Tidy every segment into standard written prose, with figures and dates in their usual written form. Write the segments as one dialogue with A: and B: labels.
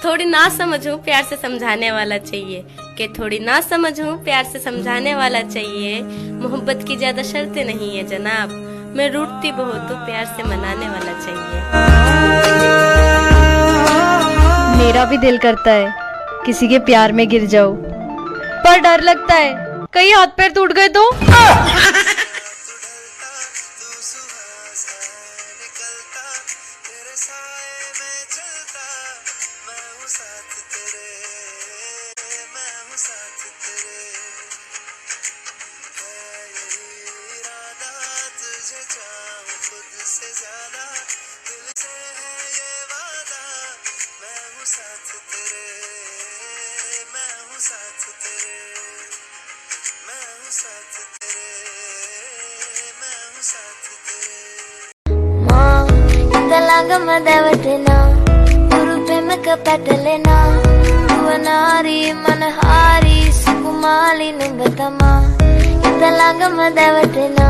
A: थोड़ी ना समझूं प्यार से समझाने वाला चाहिए, कि थोड़ी ना समझूं प्यार से समझाने वाला चाहिए। मोहब्बत की ज्यादा शर्तें नहीं है जनाब, मैं रूठती बहुत हूँ प्यार से मनाने वाला चाहिए।
B: मेरा भी दिल करता है किसी के प्यार में गिर जाओ, पर डर लगता है कहीं हाथ पैर टूट गए तो।
C: గమదవటనా గురు ప్రేమక పటలేనా భువనారి మనహారి సుకుమాలి నుంగతమా ఇంతలా గమదవటనా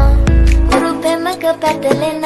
C: గురు ప్రేమక పటలేనా।